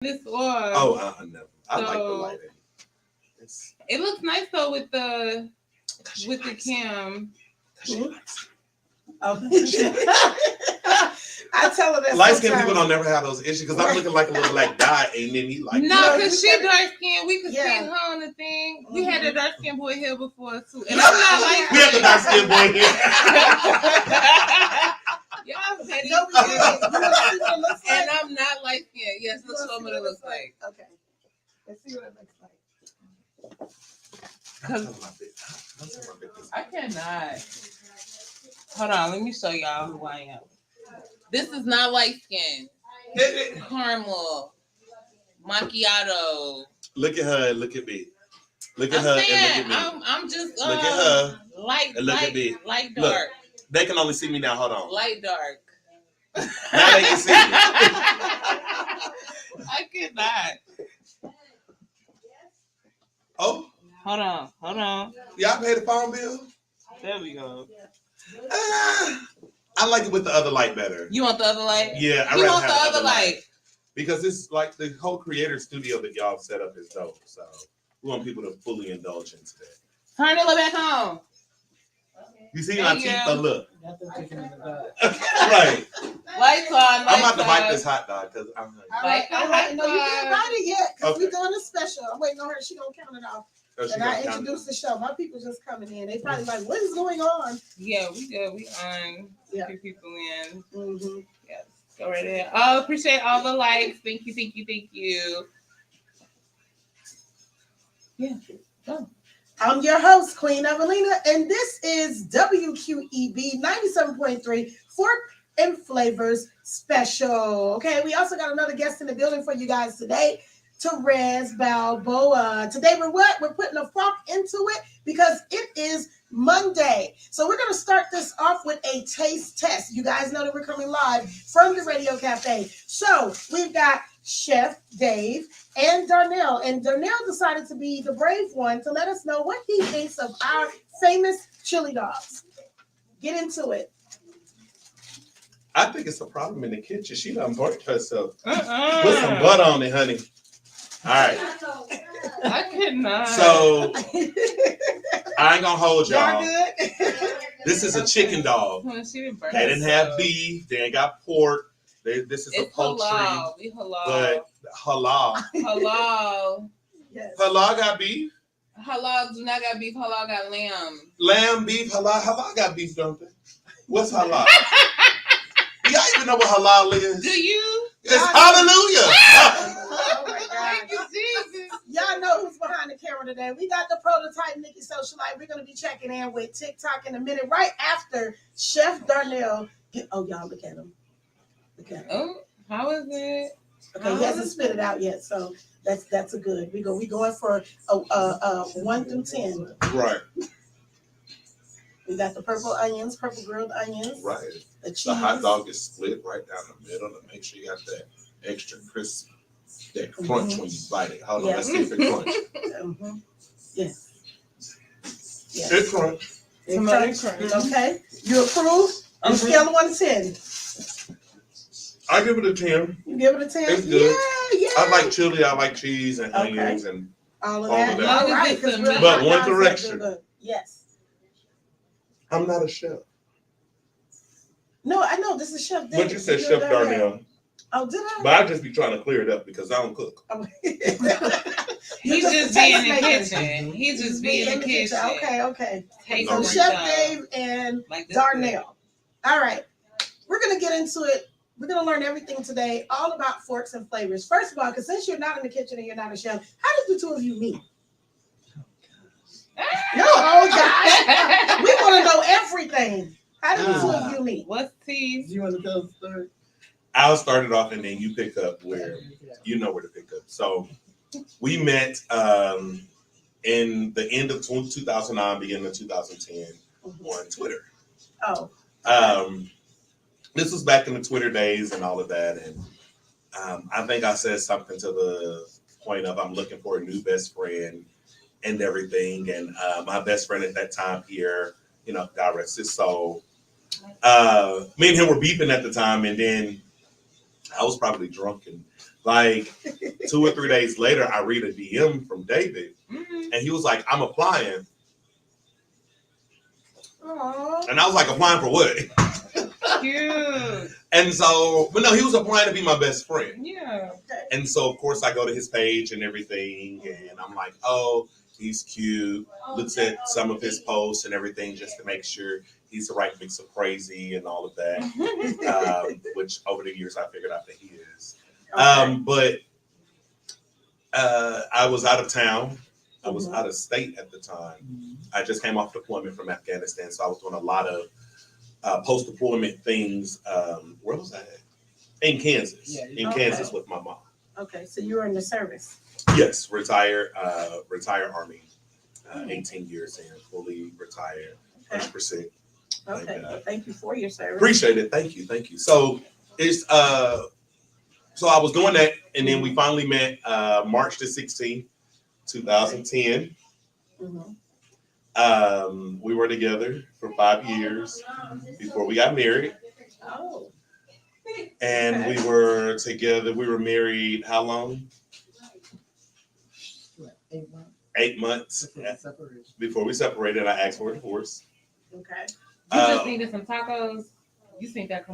this or No. I like the lighting. It looks nice though with the cam. I tell her that light skinned people don't never have those issues because I'm looking like a little black guy, and then he like no, because she dark skinned. We could see her on the thing. We had the dark skinned boy here before too, and I'm not like we had the dark skinned boy here. Y'all petty. No, we didn't. You want to see what it looks like? And I'm not light skinned. Yes, let's show me what it looks like. Okay, let's see what it looks like. I cannot. Hold on, let me show y'all who I am. This is not light skin. Caramel. Macchiato. Look at her and look at me. Look at her and look at me. I'm just look at her. Light and look at me. Light dark. Look, they can only see me now. Hold on. Light dark. Now they can see me. I cannot. Oh. Hold on. Y'all pay the phone bill? There we go. I like it with the other light better. You want the other light? Yeah, I want the other light. Because it's like the whole creator studio that y'all set up is dope. So we want people to fully indulge into that. Turn it back on. You see my teeth? Oh, look. Right. Lights on. I'm about to bite this hot dog because I'm like, all right. No, you can't bite it yet because we're doing a special. I'm waiting on her. She gonna count it off. And I introduced the show. My people just coming in. They probably like, what is going on? Yeah, we good. We on. Yeah. Few people in. Mm-hmm. Yes. Go right there. Oh, appreciate all the likes. Thank you. Yeah. Oh. I'm your host, Queen Evelina, and this is WQEB 97.3 Fork and Flavors Special. Okay, we also got another guest in the building for you guys today. Terez Balboa. Today we're putting a fork into it because it is Monday. So we're going to start this off with a taste test. You guys know that we're coming live from the Radio Cafe. So we've got Chef Dave and Darnell. And Darnell decided to be the brave one to let us know what he thinks of our famous chili dogs. Get into it. I think it's a problem in the kitchen. She done burnt herself. Put some butter on it, honey. All right. I could not. So I ain't gonna hold y'all. Good? This is a chicken dog. They didn't have beef. They ain't got pork. This is a poultry. Halal. We halal. But halal. Halal. Yes. Halal got beef. Halal do not got beef. Halal got lamb. Lamb, beef, halal. Halal got beef, don't they? What's halal? Y'all even know what halal is? Do you? It's hallelujah. Oh my God. Thank you, Jesus. Y'all know who's behind the camera today. We got the prototype Nikki Socialite. We're going to be checking in with TikTok in a minute, right after Chef Darnell. Oh, y'all look at him. Look at him. Oh, how is it? Okay, he hasn't spit it out yet, so that's a good. We going for a 1 through 10. Right. We got the purple grilled onions. Right. The cheese. The hot dog is split right down the middle to make sure you got that extra crisp, that crunch when you bite it. Hold on, let's see if it crunch. Yes. It crunch. Crunch. Okay. You approve? On a scale of 1 to 10. I give it a 10. You give it a 10? It's good. Yeah. I like chili. I like cheese and onions and all of that. All right. But one correction. Yes. I'm not a chef. No, I know. This is Chef Dave. But you said Chef Darnell. Oh, did I? But I just be trying to clear it up because I don't cook. He's just being in the kitchen. He's just being in the kitchen. Okay. So Chef Dave and Darnell. All right. We're going to get into it. We're going to learn everything today, all about forks and flavors. First of all, because since you're not in the kitchen and you're not a chef, how did the two of you meet? No, guys. We want to know everything. How did the two of you meet? What's tea? Do you want to tell the story? I'll start it off and then you pick up where you know where to pick up. So we met in the end of 2009, beginning of 2010 on Twitter. Oh. This was back in the Twitter days and all of that. And I think I said something to the point of I'm looking for a new best friend and everything. And my best friend at that time here, God rest his soul. Me and him were beefing at the time. And then I was probably drunk and Like 2 or 3 days later, I read a DM from David, and he was like, "I'm applying," Aww. and I was like, "Applying for what?" Cute. And so, but no, he was applying to be my best friend. Yeah. And so, of course, I go to his page and everything, and I'm like, "Oh, he's cute." Looks at some of his posts and everything just to make sure he's the right mix of crazy and all of that. Which over the years I figured out that he is. But I was out of town. I was out of state at the time. I just came off deployment from Afghanistan, so I was doing a lot of post-deployment things. Where was I at? In Kansas. Yeah, in Kansas with my mom. Okay, so you were in the service. Yes, retired Army. 18 years in, fully retired, 100%. Okay, well, thank you for your service. Appreciate it. Thank you. So it's so I was doing that, and then we finally met March the 16th, 2010. We were together for 5 years before we got married. Oh. And we were together. We were married how long? 8 months. 8 months before we separated. I asked for a divorce. Okay. You just needed some tacos. You seen that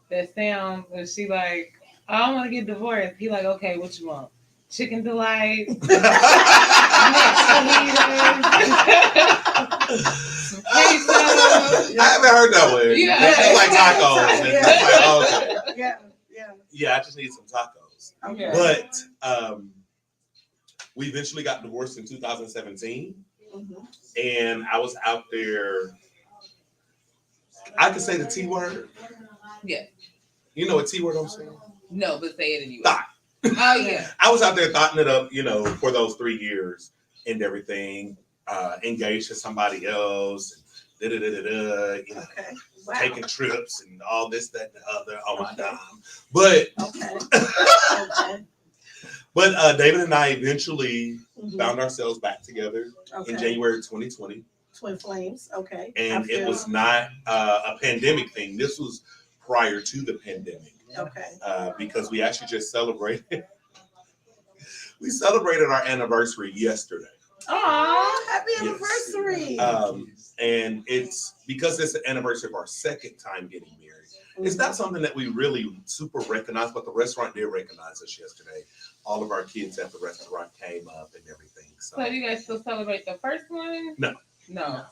that sound where she like, I don't want to get divorced. He like, okay, what you want? Chicken delight. Some queso. I haven't heard that one. Yeah. It's like tacos. And it's like, oh, okay. Yeah. I just need some tacos. Okay. But we eventually got divorced in 2017. And I was out there. I could say the T word. Yeah. You know what T word I'm saying? No, but say it anyway. Thought. Oh yeah. I was out there thoughting it up, for those 3 years and everything. Engaged to somebody else. Okay. Wow. Taking trips and all this, that, and the other. Oh my God. But Okay. But David and I eventually found ourselves back together in January 2020. Twin flames. Okay. And it was not a pandemic thing. This was prior to the pandemic. Okay. Because we actually just celebrated. We celebrated our anniversary yesterday. Oh, happy anniversary. And it's because it's the anniversary of our second time getting married. It's not something that we really super recognize, but the restaurant did recognize us yesterday. All of our kids at the restaurant came up and everything. So you guys still celebrate the first one? No.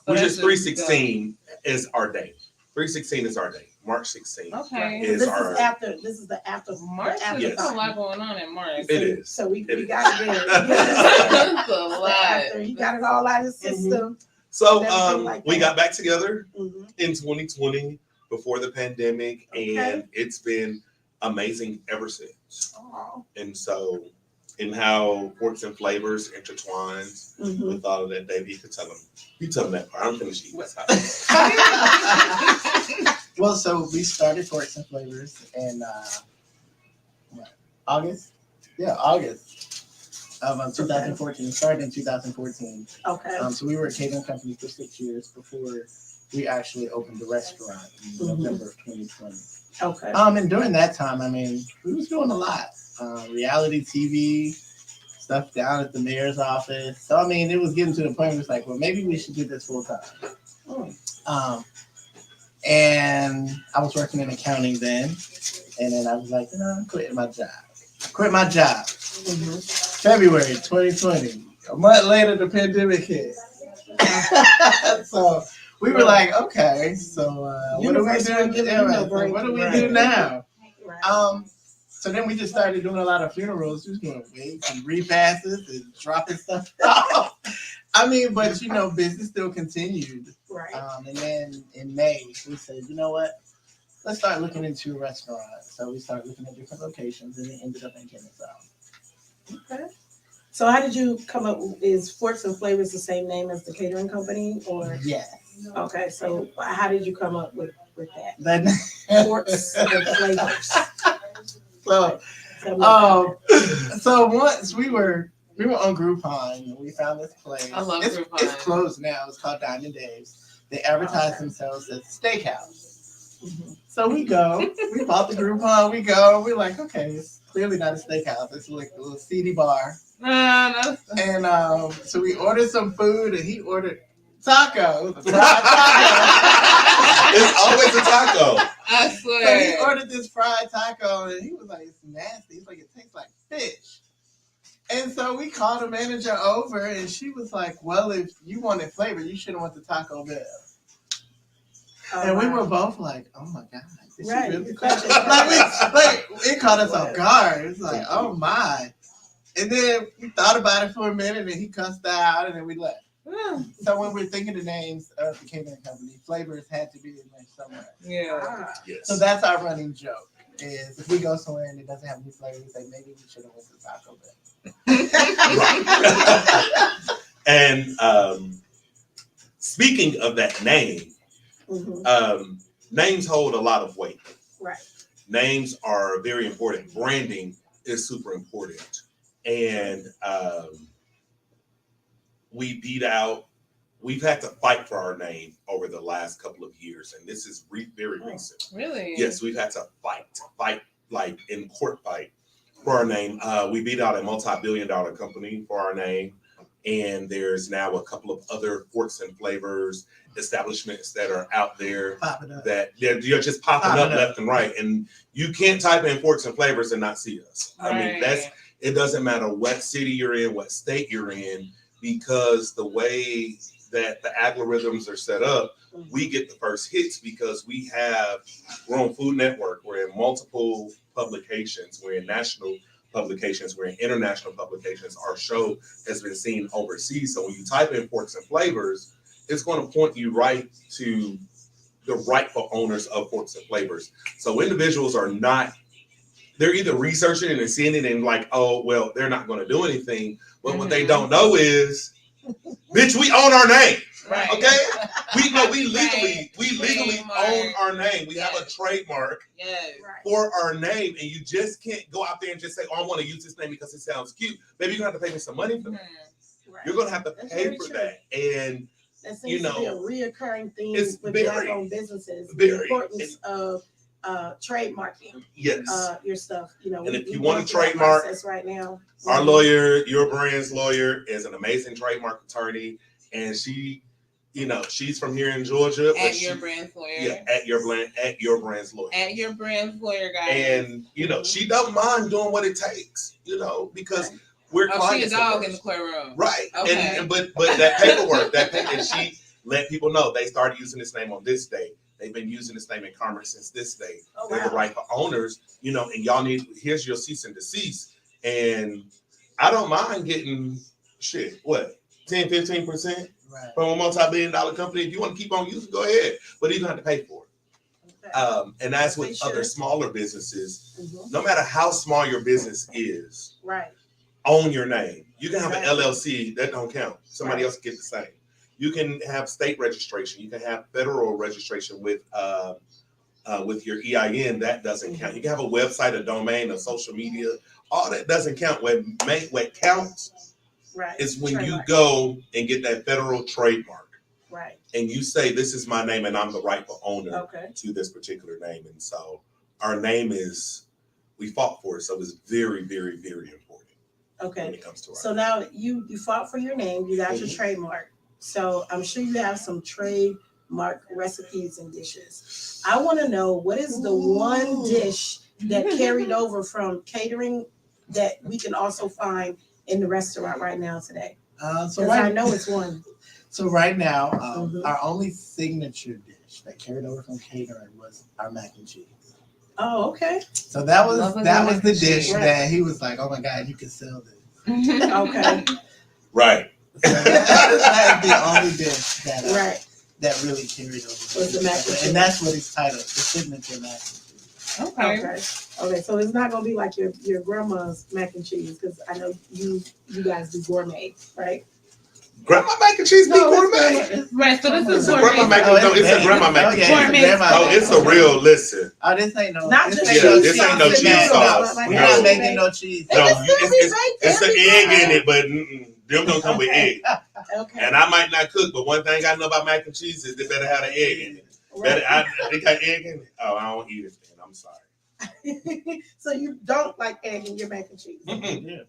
So which is 3/16 is our date. 3/16 is our date. March 16th. Okay. This is the after March. There's a lot going on in March. It is. So we got it there. That's a lot. You got it all out of the system. So like we that. got back together in 2020 before the pandemic, and it's been amazing ever since. And so, in how Forks and Flavors intertwines with all of that, Dave, you tell them that part. I'm finished eating. Well, so we started Forks and Flavors in August? Yeah, August of 2014. Started in 2014. Okay. So we were a catering company for 6 years before we actually opened the restaurant in November of 2020. Okay. And during that time, we was doing a lot. Reality TV, stuff down at the mayor's office. So, it was getting to the point where it was like, well, maybe we should do this full time. And I was working in accounting then. And then I was like, I'm quitting my job. I quit my job. February 2020. A month later, the pandemic hit. So we were like, okay, so what do we do? What do we do now? So then we just started doing a lot of funerals. We was doing wigs and repasses and dropping stuff off. But business still continued. Right. And then in May, we said, you know what? Let's start looking into restaurants. So we started looking at different locations, and it ended up in Kennesaw. Okay. So how did you come up? Is Forks and Flavors the same name as the catering company, or? Yes. Okay. So how did you come up with that? Then Forks and Flavors. So once we were on Groupon and we found this place. I love Groupon. It's closed now. It's called Diamond Dave's. They advertise themselves as a steakhouse. So we go. We bought the Groupon. We go. We're like, okay, it's clearly not a steakhouse. It's like a little seedy bar. And so we ordered some food, and he ordered taco. It was a fried taco. It's always a taco. I So swear. he ordered this fried taco, and he was like, it's nasty. He's like, it tastes like fish. And so we called the manager over, and she was like, well, if you wanted flavor, you should have went to Taco Bell. And we were both like, oh my God. Did she Right. really it caught us off guard. It's like, oh my. And then we thought about it for a minute, and he cussed out, and then we left. So when we're thinking the names of the catering company, flavors had to be in there somewhere. Yeah. Yes. So that's our running joke. Is if we go somewhere and it doesn't have any flavor, we say maybe we should have went to Taco Bell. And speaking of that name, names hold a lot of weight. Right. Names are very important. Branding is super important. And we've had to fight for our name over the last couple of years. And this is very recent. Really? Yes, we've had to fight like in court fight for our name. We beat out a multi-billion-dollar company for our name. And there's now a couple of other Forks and Flavors establishments that are out there that they're just popping up left and right. And you can't type in Forks and Flavors and not see us. I mean, it doesn't matter what city you're in, what state you're in, because the way that the algorithms are set up, we get the first hits because we're on Food Network. We're in multiple publications. We're in national publications. We're in international publications. Our show has been seen overseas. So when you type in Forks and Flavors, it's going to point you right to the rightful owners of Forks and Flavors. So individuals are not, they're either researching it and seeing it and like, oh, well, they're not going to do anything. But what they don't know is, bitch, we own our name. Right. Okay? We legally own our name. We have a trademark for our name, and you just can't go out there and just say, oh, I want to use this name because it sounds cute. Maybe you're going to have to pay me some money for that. Right. You're going to have to pay for that. And that seems to be a reoccurring theme with Black-owned businesses. The importance of trademarking. Yes. Your stuff. And if you want to trademark, right now, our lawyer, Your Brand's lawyer, is an amazing trademark attorney, and she's from here in Georgia. At Your Brand's lawyer. Yeah, at Your Brand's lawyer. At Your Brand's lawyer, guys. And she don't mind doing what it takes, because we're she a dog in the courtroom. Right. Okay. But that paperwork, and she let people know they started using this name on this day. They've been using this name in commerce since this day. They're the rightful owners, and y'all here's your cease and desist. And I don't mind getting 10, 15% from a multi-billion-dollar company. If you want to keep on using, go ahead. But you don't have to pay for it. Okay. And that's with other smaller businesses. No matter how small your business is, own your name. You can have an LLC, that don't count. Somebody else get the same. You can have state registration. You can have federal registration with your EIN. That doesn't count. You can have a website, a domain, a social media. All that doesn't count. What counts is when you go and get that federal trademark. Right. And you say, this is my name and I'm the rightful owner to this particular name. And so our name we fought for it. So it's very, very, very important. Okay. When it comes to our name. Now you fought for your name. You got your trademark. So I'm sure you have some trademark recipes and dishes. I want to know, what is the one dish that carried over from catering that we can also find in the restaurant right now today? I know it's one. So right now, our only signature dish that carried over from catering was our mac and cheese. Oh, okay. So that was the dish that he was like, oh my God, you can sell this. Okay. Right. So that is the only dish that really carried over. Was the mac and cheese. And that's what it's titled, the signature mac and cheese. Okay. So it's not gonna be like your grandma's mac and cheese, because I know you guys do gourmet, right? Grandma mac and cheese be gourmet. Right. So this is gourmet. Grandma mac and cheese. It's a grandma mac and cheese. Oh, it's a real listen. Oh, this ain't no. This ain't no cheese sauce. We're not making no cheese. No, it's an egg in it, but them don't come with egg. Okay. And I might not cook, but one thing I know about mac and cheese is they better have an egg in it. Right. They got egg in it. Oh, I don't eat it then. I'm sorry. So you don't like egg in your mac and cheese? Yeah.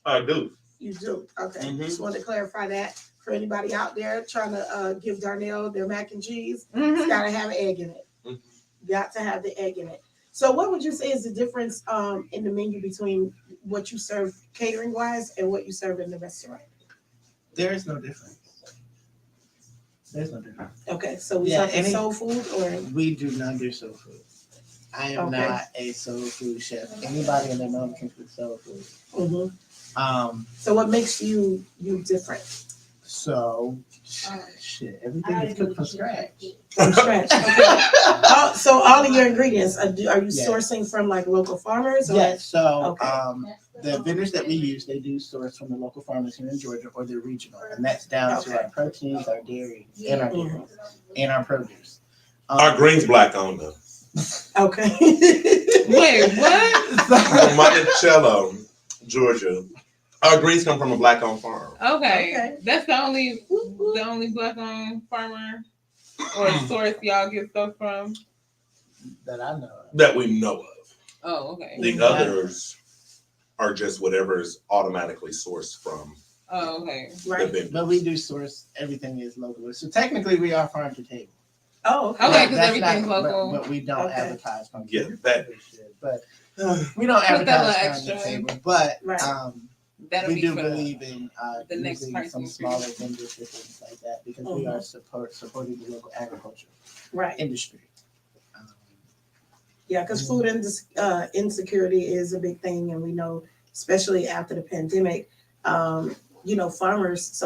I do. You do. Okay. Mhm. Just want to clarify that for anybody out there trying to give Darnell their mac and cheese. It's Mhm. got to have egg in it. Mhm. Got to have the egg in it. So what would you say is the difference in the menu between what you serve catering wise and what you serve in the restaurant? There is no difference. There's no difference. Okay, so we Yeah, talking soul food or We do not do soul food. I am Okay. not a soul food chef. Anybody in their mom can cook soul food. So what makes you different? So shit, everything is cooked from scratch. From scratch. Okay. So all of your ingredients are you Yes. sourcing from like local farmers? Or? Yes. So Okay. the vendors that we use, they do source from the local farmers here in Georgia, or they're regional, and that's down to our proteins, our dairy, and our dairy, and our produce. Our green's black owned though. Okay. Wait, what? From Monticello, Georgia. Our greens come from a black owned farm. Okay. That's the only black owned farmer or source y'all get stuff from? That I know of. That we know of. Oh, okay. The others are just whatever's automatically sourced from Oh, okay. the Right. vendor. But we do source everything is local. So technically, we are farm to table. Oh, okay. Okay, because That's everything's not- local. But we don't Okay. advertise farm to Yeah, table. that- But we don't Put that advertise little farm to extra. table. But Right. That'll we be do for believe in the next using person some you smaller choose. vendors for things like that because we are supporting the local agriculture Right. industry. Yeah, because food insecurity is a big thing, and we know, especially after the pandemic, some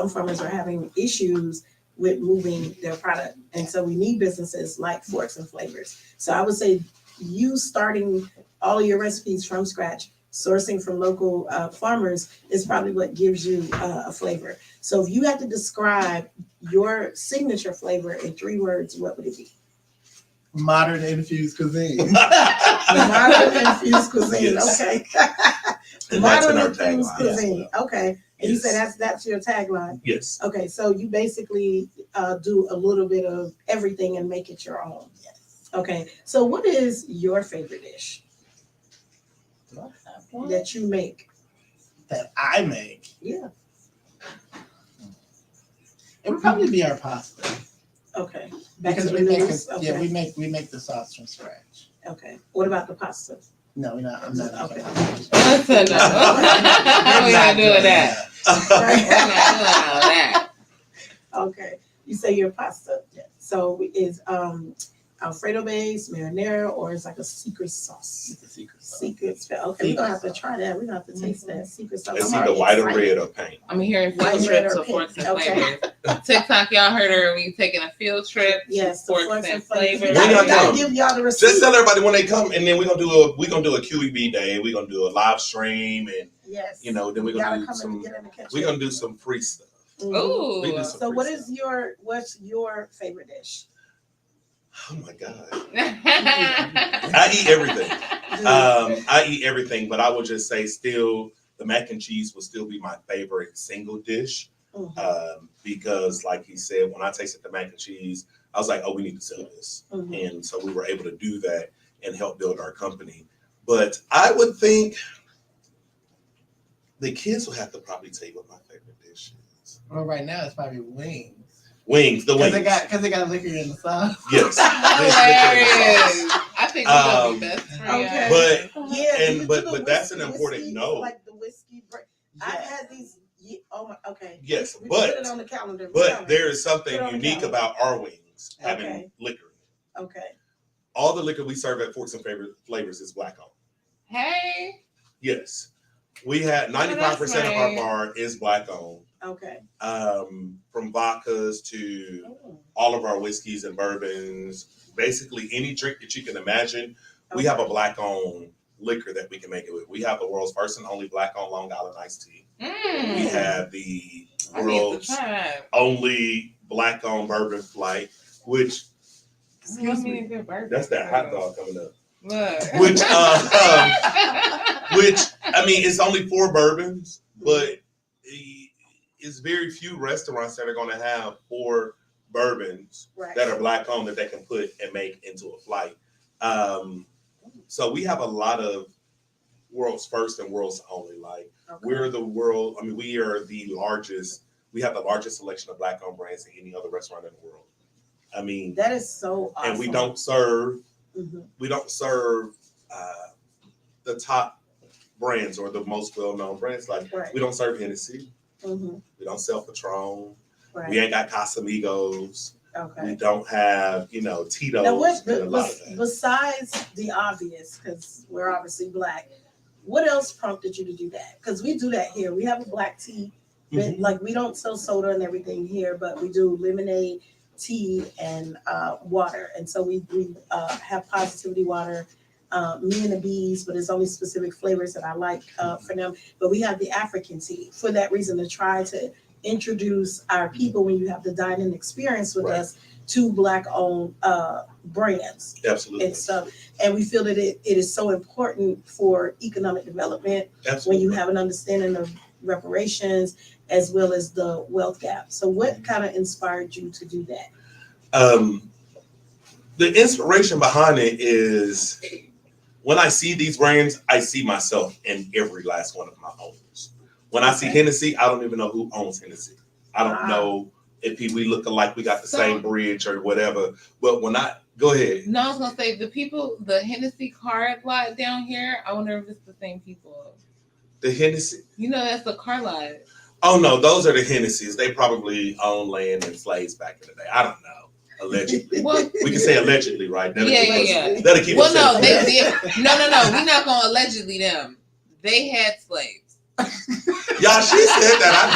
farmers are having issues with moving their product, and so we need businesses like Forks and Flavors. So I would say you starting all of your recipes from scratch, sourcing from local farmers is probably what gives you a flavor. So if you had to describe your signature flavor in 3 words, what would it be? Modern infused cuisine. Modern infused cuisine. Yes. Okay. And that's in Modern our infused tagline. cuisine. Okay. And you said Yes. that's your tagline. Yes. Okay, so you basically do a little bit of everything and make it your own. Yes. Okay. So what is your favorite dish that you make? That I make. Yeah. It would probably be our pasta. Okay. Back Because to we the make noodles. it, Okay. yeah, we make the sauce from scratch. Okay. What about the pasta? No, I'm not. Okay. Listen, no. We're not doing that. We're not doing all that. Okay. You say your pasta. Yeah. So is Alfredo base, marinara, or it's like a secret sauce? It's a secret sauce. Okay, we're gonna have to try that. We're gonna have to taste that secret sauce. It's I'm either already white or excited. red or paint. I'm hearing White, field red, trips or to Forks and pink. Okay. Flavors. TikTok, y'all heard her. We taking a field trip. Yes, to the Forks and We Flavors. We're gotta, not we gotta come. give y'all the receipt. Just tell everybody when they come, and then we're gonna do a QEB day. We're gonna do a live stream, and Yes. then we're You gonna gotta do come some. and get in the kitchen. We're gonna do some free stuff. Mhm. Ooh. We do some So free what's stuff. your favorite dish? Oh my god! I I eat everything. I eat everything, but I would just say still the mac and cheese will still be my favorite single dish. Mhm. Because like he said, when I tasted the mac and cheese, I was like, oh, we need to sell this. Mhm. And so we were able to do that and help build our company. But I would think the kids will have to probably tell you what my favorite dish is. Well, right now it's probably wings. Wings, the wings. Because they got liquor in the sauce. Yes. Hilarious. I think we're gonna be best friends. Okay. But Yeah, And- do you but- do the but that's an whiskey- important whiskey, note. Like the whiskey break. I've had these. Oh my. Okay. yes, We put it but on the calendar. there is something Put it on the unique calendar. about our wings having Okay. liquor. Okay. All the liquor we serve at Forks and Flavors is black owned. Hey. Yes. We had 95% of our nice. bar is black owned. Okay. From vodkas to Oh, all of our whiskeys and bourbons, basically any drink that you can imagine, we have a black owned liquor that we can make it with. We have the world's first and only black owned Long Island iced tea. We have the I need to world's try that. only black owned bourbon flight, which Excuse me. that's that hot dog coming up. Look. Which I mean, it's only 4 bourbons, but it's very few restaurants that are going to have 4 bourbons Right. that are black owned that they can put and make into a flight. So we have a lot of world's first and world's only. Like we're the world. I mean, we are the largest. We have the largest selection of black owned brands than any other restaurant in the world. I mean, that is so awesome. And we don't serve. Mm-hmm. We don't serve the top brands or the most well-known brands. Like we don't serve Hennessy. Mm-hmm. We don't sell Patron. Right. We ain't got Casamigos. Okay. We don't have, Tito's. Now, besides the obvious, because we're obviously black, what else prompted you to do that? Because we do that here. We have a black tea. Mm-hmm. Like we don't sell soda and everything here, but we do lemonade, tea, and water. And so we have Positivity water, Me and the Bees, but it's only specific flavors that I like for them. But we have the African tea for that reason, to try to introduce our people when you have the dining experience with us to black-owned brands. Absolutely. And stuff. And we feel that it is so important for economic development. Absolutely. When you have an understanding of reparations as well as the wealth gap. So what kind of inspired you to do that? The inspiration behind it is when I see these brands, I see myself in every last one of my owners. When I see Hennessy, I don't even know who owns Hennessy. I don't know if we look alike, we got the same bridge or whatever. But when go ahead. No, I was going to say, the Hennessy card lot down here, I wonder if it's the same people. The Hennessy? That's the car lot. Oh, no, those are the Hennessy's. They probably owned land and slaves back in the day. I don't know. Allegedly. We can say allegedly, right? That'll keep us no, they did. No. We're not going to allegedly them. They had slaves. Y'all, she said that. I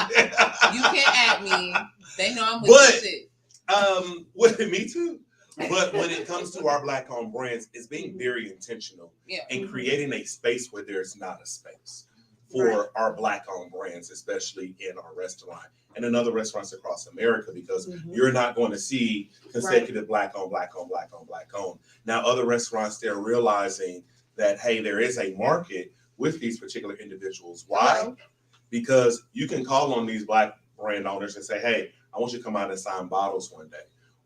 didn't. You can't at me. They know I'm with it. Me too. But when it comes to our black-owned brands, it's being very intentional in creating a space where there's not a space for our black-owned brands, especially in our restaurant and in other restaurants across America, because you're not going to see consecutive black-owned. Now, other restaurants, they're realizing that, hey, there is a market with these particular individuals. Why? Because you can call on these black brand owners and say, hey, I want you to come out and sign bottles one day.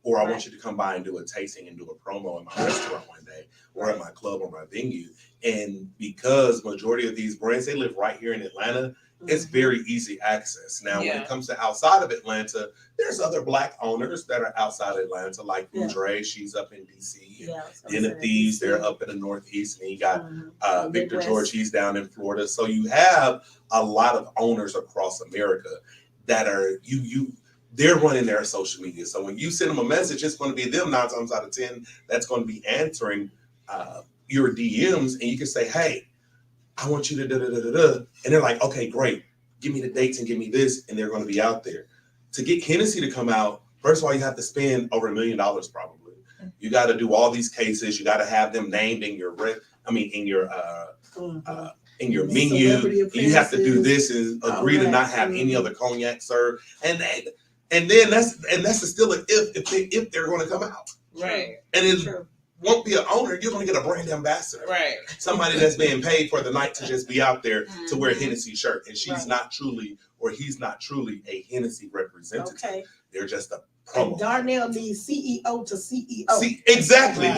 Or I want you to come by and do a tasting and do a promo in my restaurant one day, or at my club or my venue. And because majority of these brands, they live right here in Atlanta, it's very easy access. Now, when it comes to outside of Atlanta, there's other black owners that are outside Atlanta, like Dre, she's up in DC. Den of Thieves, they're up in the Northeast. And you got Victor George, he's down in Florida. So you have a lot of owners across America that are, they're running their social media. So when you send them a message, it's going to be them 9 times out of 10 that's going to be answering your DMs. And you can say, hey, I want you to da-da-da-da-da. And they're like, okay, great. Give me the dates and give me this. And they're going to be out there. To get Hennessy to come out, first of all, you have to spend over $1 million probably. You got to do all these cases. You got to have them named in your in your menu. You have to do this and agree to not have any other cognac served. And then that's still an if they're going to come out. Right. And it won't be an owner. You're going to get a brand ambassador. Right. Somebody that's being paid for the night to just be out there to wear a Hennessy shirt. And she's not truly, or he's not truly a Hennessy representative. Okay. They're just a promo. And Darnell needs CEO to CEO. Exactly. Right.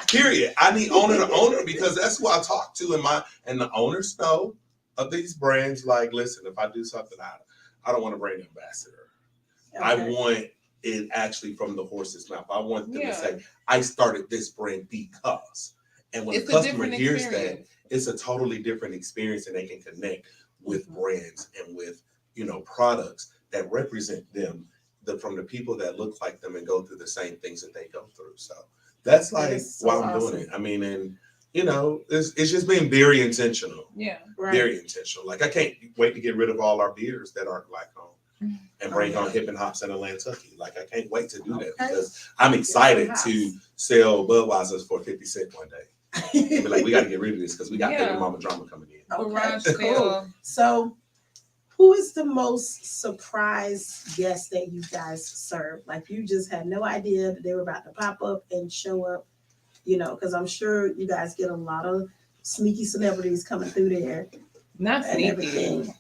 Period. I need owner to owner because that's who I talk to and the owners know of these brands. Like, listen, if I do something, I don't want a brand ambassador. Okay. I want it actually from the horse's mouth. I want them to say, I started this brand because. And when the customer hears that, it's a totally different experience and they can connect with brands and with, products that represent them from the people that look like them and go through the same things that they go through. So that's why I'm doing it. I mean, and it's just being very intentional. Yeah. Right. Very intentional. Like I can't wait to get rid of all our beers that aren't black owned. And bring on Hip and Hops in Atlanta. Like I can't wait to do that because I'm excited to sell Budweisers for 50 cents one day. Be like, we got to get rid of this because we got Baby Mama drama coming in. Okay, cool. So, who is the most surprised guest that you guys served? Like you just had no idea that they were about to pop up and show up. Because I'm sure you guys get a lot of sneaky celebrities coming through there. Not sneaky.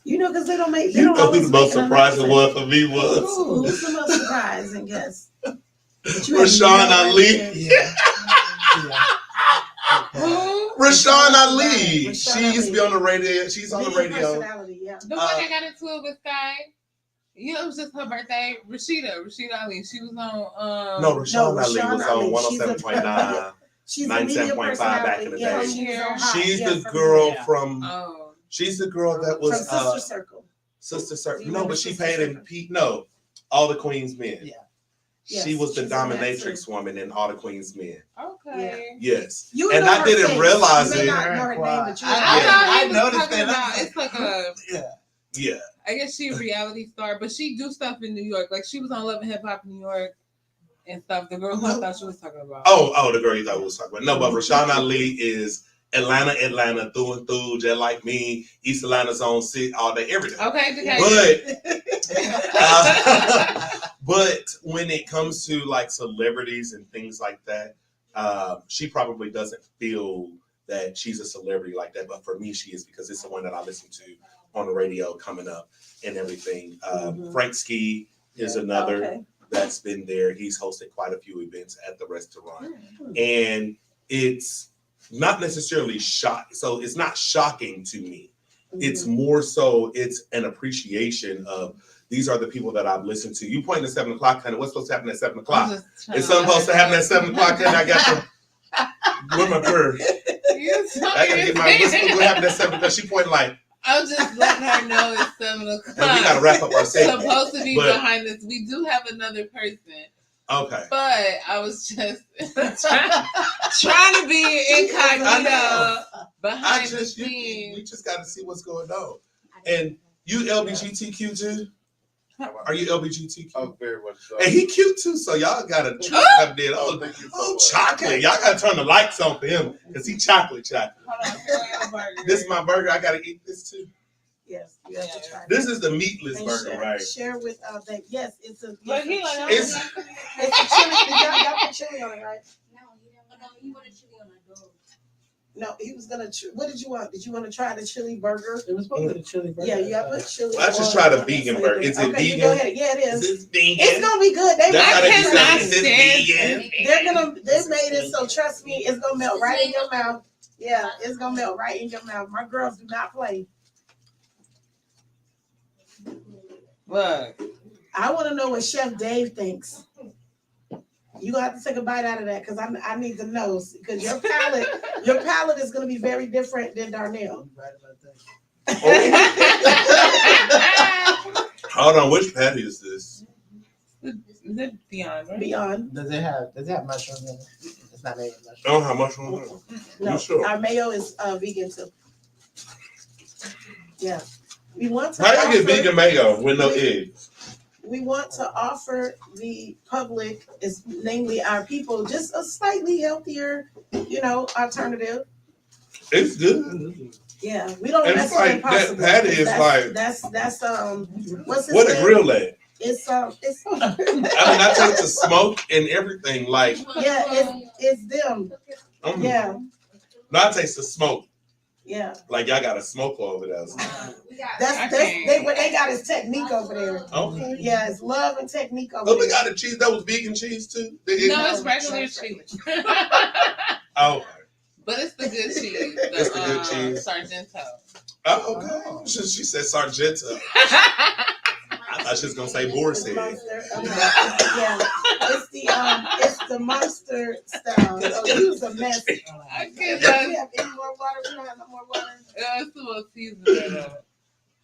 You know, because they don't make. They You don't know who always the most make surprising announcement. one for me was? Who's the most surprising guest? But you have Rashawn no Ali. idea. Who? Rashawn Ali. Rashawn She used to be Ali. on the radio. She's on the Leading radio. personality, yeah. The one that got into it with Sky. You know, it was just her birthday. Rashida Ali. She was on. No, Rashawn Ali Rashawn was Ali. on She's a- 107.9. She's a media 97.5 back in personality. the Yeah, day. she was on Hot. She's Yeah, the from girl here. from. Oh. She's the girl that From was Sister Circle. Sister Circle. You No, remember but she Sister paid in Circle? Pete. No, All the Queen's Men. Yeah. She Yes, was the she's in that dominatrix too. woman in All the Queen's Men. Okay. Yes. You And know I her didn't face. realize You may it. not know her name, but you I know thought her. he I was noticed talking that. about. It's like a. Yeah. Yeah. I guess she a reality star, but she do stuff in New York. Like she was on Love and Hip Hop in New York and stuff. The girl who I thought she was talking about. Oh, the girl you thought we was talking about. No, but Rashawn Ali is Atlanta through and through, just like me. East Atlanta's on sit all day, every day. Okay, But when it comes to like celebrities and things like that, she probably doesn't feel that she's a celebrity like that. But for me, she is, because it's the one that I listen to on the radio coming up and everything. Frank Ski is another Okay. that's been there. He's hosted quite a few events at the restaurant. And it's not necessarily so it's not shocking to me. It's more so it's an appreciation of these are the people that I've listened to. You pointing at 7 o'clock, honey. What's supposed to happen at 7 o'clock? It's something supposed to happen at 7 o'clock, and I got the where my bird. I gotta get my what's what happened at 7 because she pointing like I'm just letting her know it's 7 o'clock. and we gotta wrap up our segment. Supposed to be But- behind this. We do have another person. Okay. But I was just trying to be incognito behind the scenes. We just got to see what's going on. And you LBGTQ too? Are you LBGTQ? Oh, very much so. And he cute too, so y'all got to treat him there. Oh, thank you so Oh, much. chocolate. Y'all got to turn the lights on for him because he chocolate. Hold on, burger. This is my burger. I got to eat this too. Yes, you have to try. This is the meatless And burger, share, right? Share with that. Yes, it's a. But he like, It's- It's a chili. Y'all put chili on it, right? He wanted chili on my dog. No, he was gonna. What did you want? Did you want to try the chili burger? It was supposed to be a chili burger. Yeah, you got to put chili. Well, I just on tried a it. vegan burger. Is it Okay, you vegan? go ahead. Yeah, it is. Is this vegan? It's gonna be good. They That's how they I be cannot saying, is this vegan? They made it so trust me, it's gonna melt right in your mouth. Yeah, it's gonna melt right in your mouth. My girls do not play. Look. I want to know what Chef Dave thinks. You gonna have to take a bite out of that because I need to know because your palate is gonna be very different than Darnell. Right about that. Hold on, which patty is this? Is it Beyond, right? Beyond. Does it have mushrooms in it? It's not made with mushrooms. I don't have mushrooms in it. No, You sure? our mayo is vegan too. Yeah, we want to. How y'all get offer- vegan mayo with no eggs? We want to offer the public, is namely our people, just a slightly healthier, alternative. It's good. Yeah, we don't And mess it's with like impossible. that patty is like that's what's his what a name? grill at. It's I mean, I taste the smoke and everything. Like, yeah, it's them. Yeah, no, I taste the smoke. yeah. Like y'all got a smoke over there. What they got is technique over there. Okay. Yeah, it's love and technique over Oh, we there. got a cheese that was vegan cheese too. No, it's regular cheese. Oh, But it's the good cheese. It's the good cheese. Sargento. oh, okay. She said Sargento. I thought she was gonna say It's Boar's monster. Yeah, it's the monster style. So you was a mess. I Do cannot. we have any more water? We don't have no more water. It's the most seasoned.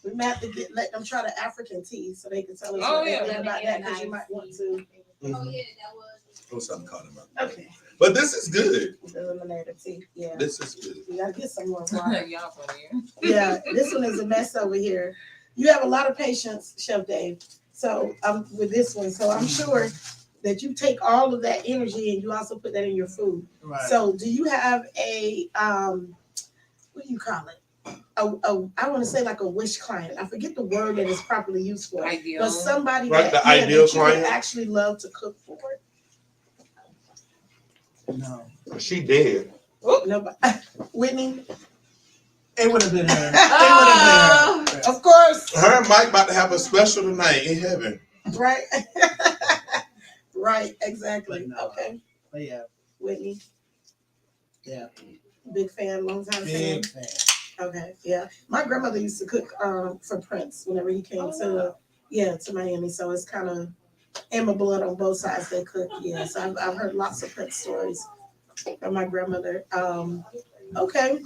We might have to let them try the African tea so they can tell us Oh, what they yeah. think about that because you might want to. Oh yeah, that was. What's something called him up? Okay. But this is good. The eliminator tea. Yeah. This is good. We gotta get some more water. Y'all funny. Yeah, this one is a mess over here. You have a lot of patience, Chef Dave. So with this one. So I'm sure that you take all of that energy and you also put that in your food. Right. So do you have a what do you call it? I want to say like a wish client. I forget the word that is properly used for it. Ideal. But somebody Right, that, the ideal that you would client. actually love to cook for. No. She dead. Nobody. Whitney. It would have been her. It would Oh. have been her. Of course. us. Her and Mike about to have a special tonight in heaven. Right. Right, exactly. But no. Okay. But yeah, Whitney, yeah, big fan, long time fan. big fan. Okay, yeah. My grandmother used to cook for Prince whenever he came to Miami. So it's kind of in my blood on both sides. They cook. Yeah, so I've heard lots of Prince stories from my grandmother. Okay,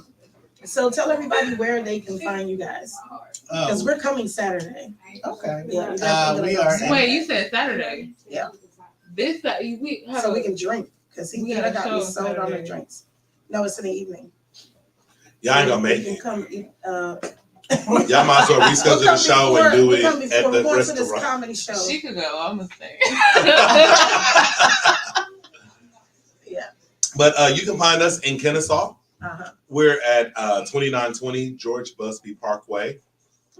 so tell everybody where they can find you guys because we're coming Saturday. Okay. Yeah, we are. Wait, you said Saturday? Yeah. This we have So we can drink because he We got a got show me sold on the Saturday. drinks. No, it's in the evening. Y'all ain't gonna make You can it. come eat. Y'all might as well reschedule the show and do it at the We're going to this restaurant. comedy show. She could go. I'm gonna stay. Yeah. But you can find us in Kennesaw. Uh-huh. We're at 2920 George Busby Parkway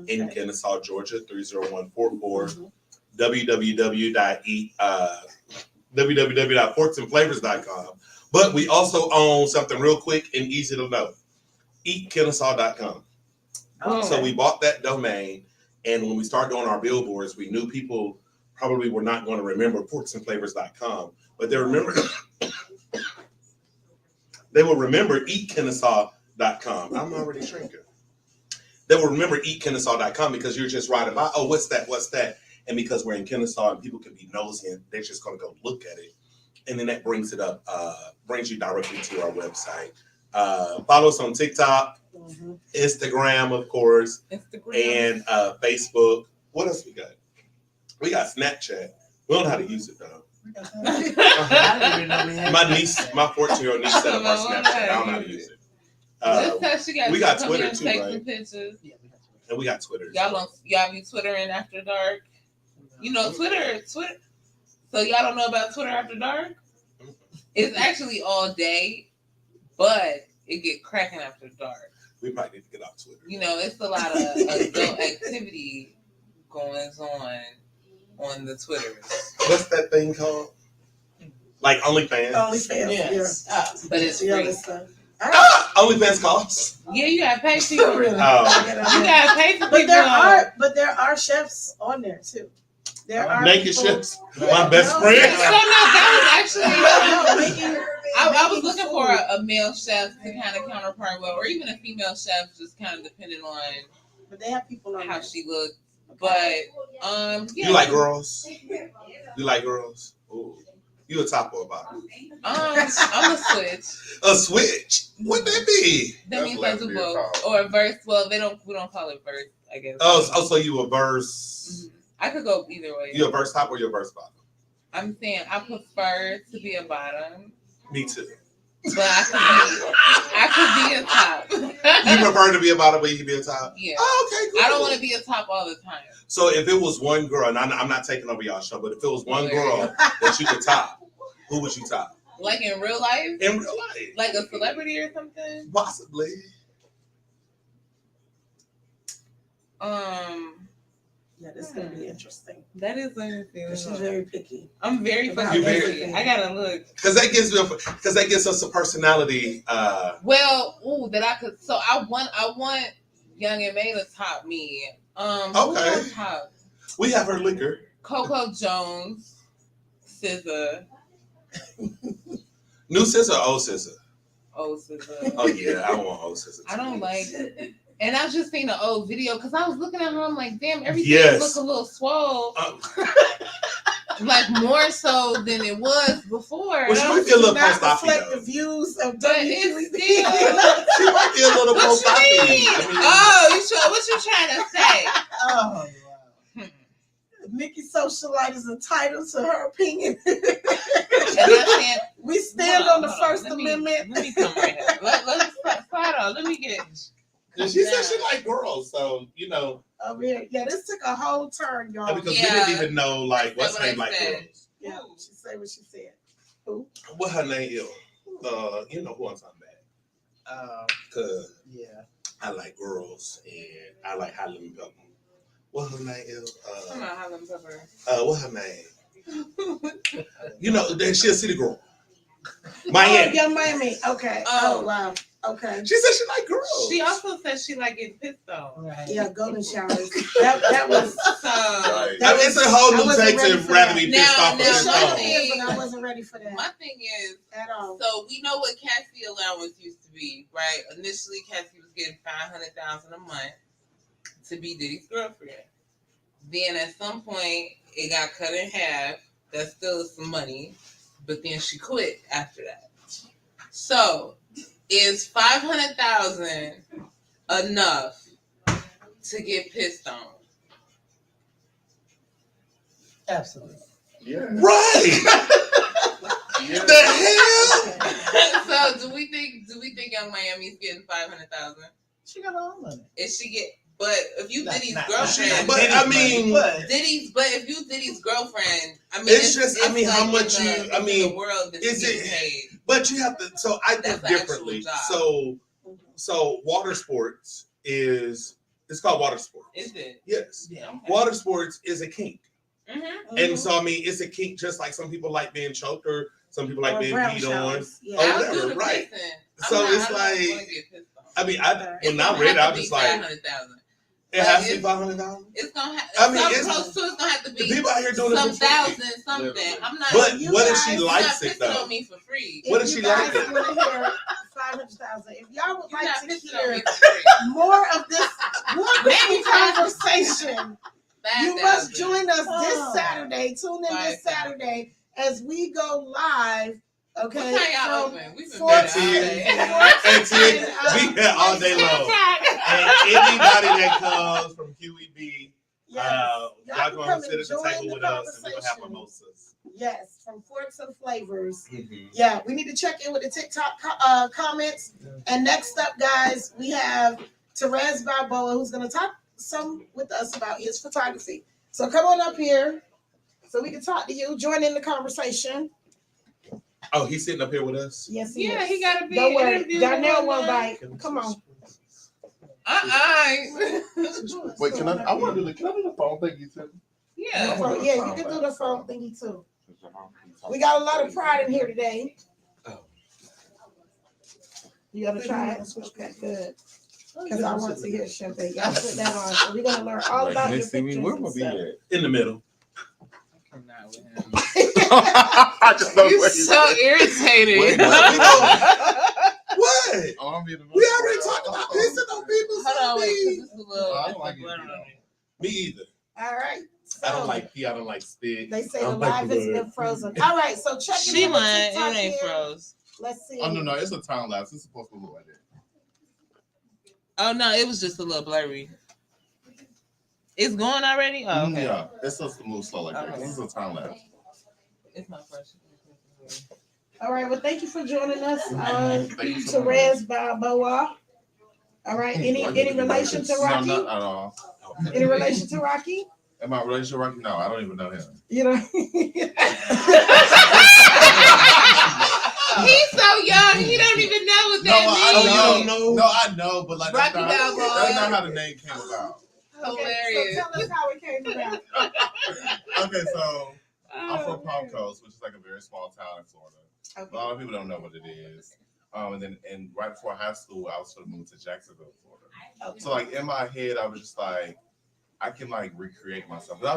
in Okay. Kennesaw, Georgia, 30144. Mhm. www.forksandflavors.com. But we also own something real quick and easy to know. eatkennesaw.com. Okay. So we bought that domain, and when we started doing our billboards, we knew people probably were not going to remember forksandflavors.com, but they will remember eatkennesaw.com. I'm already shrinking. They will remember eatkennesaw.com because you're just right about, oh, what's that? And because we're in Kennesaw and people can be nosy and they're just going to go look at it. And then that brings it up, brings you directly to our website. Follow us on TikTok, Mhm. Instagram, of course, Instagram. and Facebook. What else we got? We got Snapchat. We don't know how to use it though. I didn't even know we had My that. niece, my 14-year-old niece set up our Snapchat. I don't know how to use it. This time she got we got come Twitter here and too, take right? some pictures. Yeah, we had to. And we got Twitter. Y'all be Twittering after dark. You know Twitter. So y'all don't know about Twitter after dark? It's actually all day, but it get cracking after dark. We probably need to get off Twitter. You know, it's a lot of adult activity going on the Twitters. What's that thing called? Like OnlyFans? OnlyFans. Yes. But it's Yeah. free. Other stuff. OnlyFans costs. Yeah, you gotta pay people. Really? You Oh. gotta pay for But people. there are chefs on there too. There are Naked people- chefs. My best No. So friend. no, that was actually. No, making- I was making looking food. for a male chef to kind of counterpart well, or even a female chef, just kind of depending on But they have people on how there. she looked. But yeah. You like girls? You like girls? Ooh. You a top or a bottom? I'm a switch. A switch? What that be? That That's means I do lesbian both. talk. Or a verse. Well, we don't call it verse, I guess. Oh, so you a verse? Mhm. I could go either way. You a verse top or you a verse bottom? I'm saying I prefer to be a bottom, Me too. but I could be a top. You prefer to be a bottom, but you can be a top? Yeah. Oh, okay, cool. I don't want to be a top all the time. So if it was one girl, and I'm not taking over y'all show, but if it was one girl that you could top, who would you top? Like in real life, In real life? like a celebrity or something. Possibly. Yeah, this is gonna be interesting. That is interesting. 'Cause she's very picky. I'm very About fucking everything. picky. I gotta look. Because that gives us a personality. Well, that I could. So I want Young and May to top me. Who Okay. else top? We have her liquor. Coco Jones, SZA, New sister or old sister? old SZA. Oh yeah, I don't want old sister. I don't like. And I just seen an old video because I was looking at her. I'm like, damn, everything Yes. look a little swole, Like, more so than it was before. Well, she And I might was be a little Not post-op reflect the though. views of But WQEB. it's still. She might be a little What post-op. you mean? What you trying to say? Oh, wow. Nikki Socialite is entitled to her opinion. And I said, We stand hold on the hold First Let Amendment. me come right here. Let's slide on. Let me get. And she said she liked girls, so Over here. Yeah, this took a whole turn, y'all. because Yeah. we didn't even know like what's That's her name what I like said. girls. Yeah, she said what she said. Who? What her name is? You know who I'm talking about. Cause Yeah. I like girls and I like hot lemon pepper. What her name is? Come on, Harlem Pepper. What her name? You know, she's a city girl. Miami. Oh, Young Miami. Okay. Oh. Oh, wow. Okay. She said she like girls. She also said she like getting pissed on. Right. Yeah, golden showers. That was So Right. that It's was- a whole I new wasn't take ready to for rather that. be pissed Now- off now with It this my sure song. thing- is, but I wasn't ready for that my thing is, at all. so we know what Cassie allowance used to be, right? Initially, Cassie was getting $500,000 a month to be Diddy's girlfriend. Then at some point, it got cut in half. That's still some money, but then she quit after that. So, is $500,000 enough to get pissed on? Absolutely. Yeah. Right. Yeah. The hell? So, do we think Young Miami's getting $500,000? She got all money. Is she get? But if you Not- Diddy's not- girlfriend, But I mean, but but if you Diddy's girlfriend, I mean, It's just- I mean, how like much in you- the- I in mean, the world that's is getting it- paid. but you have to. So I That's think an actual differently. job. So water sports is it's called water sports. Is it? Yes. Yeah. Okay. Water sports is a kink. Mm-hmm. And so, I mean, it's a kink just like some people like being choked or some people like Or being brown peed showers. on. Yeah. Oh, I'll whatever, do the right. pissing. So it's I don't like- wanna get pissed on. I mean, It's when I gonna read it, I have was to just be like, 500,000. it But has to be it's- $500,000. It's gonna have. I mean, some it's- close to it's gonna have to The be people out here doing some it for free. thousand something. Literally. I'm not. But You what if guys- she you're likes not it pissing though? on me for free. What if If she you liked guys it? want to hear 500,000, if y'all would You're like not to pissing on me hear for free. more of this wonderful conversation, you must 5,000. join us Oh. this Saturday. Tune in this 5,000. Saturday as we go live. Okay, What time y'all from open? We've been 4 better That's all it. day. And we here all day long. And anybody that comes from QEB, Yes. y'all can gonna come sit and at the join table the with us and we're gonna have conversation. mimosas. Yes, from Forks and Flavors. Mhm. Yeah, we need to check in with the TikTok comments. And next up, guys, we have Terez Balboa, who's going to talk some with us about his photography. So come on up here so we can talk to you. Join in the conversation. Oh, he's sitting up here with us. Yes, he Yeah, is. he gotta be. Don't worry, interviewed Darnell and won't whatnot. bite. Come on. Wait, can I want to do the phone thing you said? Yeah. Yeah, you can do the phone thingy too. We got a lot of pride in here today. Oh. You gotta try it. Okay, good. Because I want to hear champagne. Y'all put that on. So we're gonna learn all about your pictures and stuff. In the middle. I just know You where so irritated. Wait, What? Oh, I'm being the We already talked about pissing on people. Hold on, wait, 'cause Sophie. this is a little. I don't like it. Me either. All right. I don't So, like pee. I don't like spit. They say I the don't like live has blood. been frozen. All right, so check She in with lying. It TikTok ain't here. froze. Let's see. Oh no, it's a time lapse. It's supposed to look like that. Oh no, it was just a little blurry. It's going already. Oh, okay. Yeah, it's supposed to move slow like that. Okay. This is a time lapse. It's not fresh. All right. Well, thank you for joining us, Thank you so much. Terez Balboa. All right. Any relation to Rocky? No, not at all. Any relation to Rocky? Am I in a relationship with Rocky? No, I don't even know him. You know. He's so young. He don't even know what No, that Oh, means. you don't know? No, I know, but like Rocky that's Balboa. not how the name came about. Hilarious. So tell us how it came about. Okay, so I'm from Palm Coast, which is like a very small town in Florida. A lot of people don't know what it is. And right before high school, I was going to move to Jacksonville, Florida. Okay. So like in my head, I was just like, I can like recreate myself. But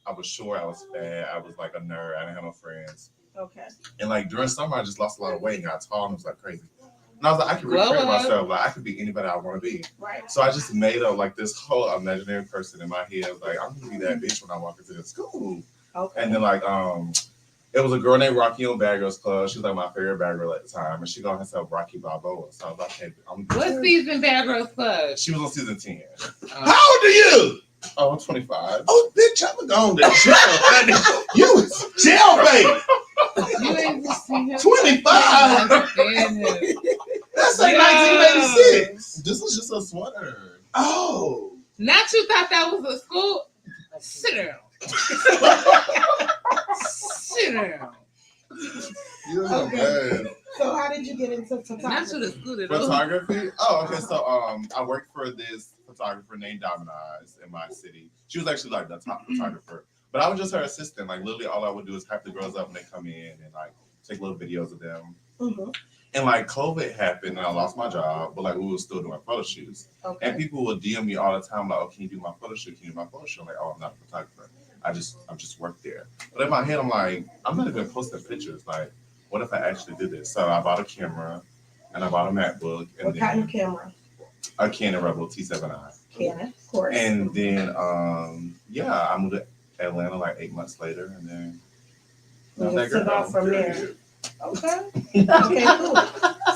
I was short, I was fat, I was like a nerd, I didn't have no friends. Okay. And like during summer, I just lost a lot of weight and got tall and it was like crazy. And I was like, I can Glow recreate up. myself. Like I could be anybody I want to be. Right. So I just made up like this whole imaginary person in my head. I was like, I'm gonna be that bitch when I walk into the school. Okay. And then like it was a girl named Rocky on Bad Girls Club. She was like my favorite bad girl at the time, and she called herself Rocky Balboa. So I was like, okay, What season Bad Girls Club? She was on season 10. How old are you? Oh, I'm 25. Oh, bitch, I'm going to jail, honey. You was jailbait. You ain't just seen him. 25. That's like 1986. This was just a sweater. Oh. Not you thought that was a school? Sit down. Sit down. You know Okay. bad. So how did you get into Not to photography? the school at all. Photography? Oh, okay. So I worked for this photographer named Diamond Eyes in my city. She was actually like the top photographer. But I was just her assistant. Like literally all I would do is hype the girls up when they come in and like take little videos of them. Mhm. And like COVID happened and I lost my job, but like we were still doing photo shoots. Okay. And people would DM me all the time, like, "Oh, can you do my photo shoot? Can you do my photo shoot?" I'm like, "Oh, I'm not a photographer. I just work there." But in my head, I'm like, I'm not even posting pictures. Like, what if I actually did this? So I bought a camera and I bought a MacBook and What kind of camera? a Canon Rebel T7i. Canon, of course. And then I moved to Atlanta like 8 months later, and then You that just took girl, off from there. period. Okay. Okay, cool.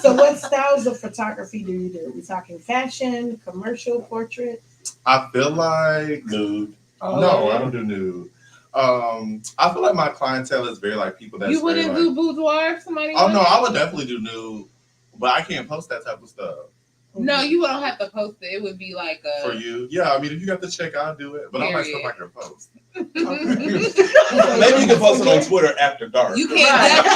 So what styles of photography do you do? We talking fashion, commercial, portrait? I feel like Nude. no, I don't do nude. I feel like my clientele is very like people that's You very, wouldn't like, do boudoir if somebody Oh wanted? no, I would definitely do nude, but I can't post that type of stuff. No, you don't have to post it. It would be like For a. you. Yeah, I mean, if you got the check, I'll do it. But I might stuff like your post. Maybe you can post it on Twitter after dark. You can't definitely.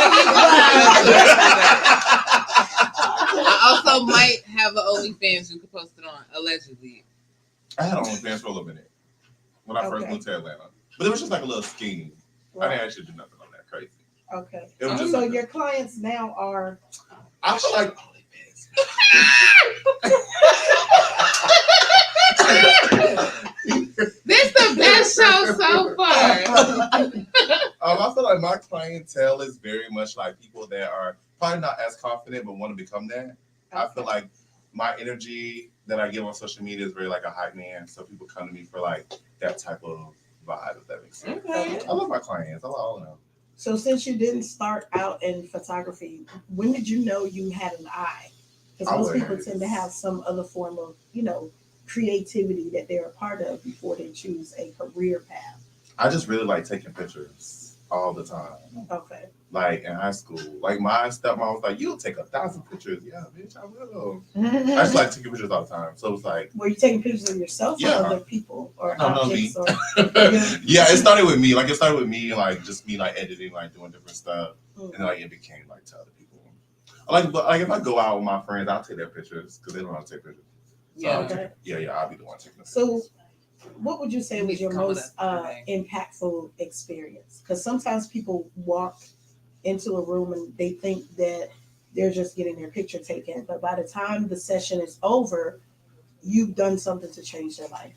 I also might have an OnlyFans you could post it on, allegedly. I had OnlyFans for a little minute when I first moved to Atlanta. But it was just like a little scheme. I didn't actually do nothing on that crazy. Okay. It was just So like your clients now are I feel like This the best show so far. I feel like my clientele is very much like people that are probably not as confident but want to become that. I feel like my energy that I give on social media is very like a hype man. So people come to me for like that type of vibe, if that makes sense. Okay. I love my clients. I love all of them. So since you didn't start out in photography, when did you know you had an eye? Because most people tend to have some other form of, creativity that they're a part of before they choose a career path. I just really like taking pictures all the time. Okay. Like in high school. Like my stepmom was like, "You'll take 1,000 pictures." Yeah, bitch, I will. I just like taking pictures all the time. So it was like, were you taking pictures of yourself or other people or objects? Me. Yeah, it started with me. Like it started with me, like just me like editing, like doing different stuff. And then like it became like to other people. Like if I go out with my friends, I'll take their pictures because they don't know how to take pictures. So I'll be the one taking them. So what would you say was your most impactful experience? Because sometimes people walk into a room and they think that they're just getting their picture taken, but by the time the session is over, you've done something to change their life.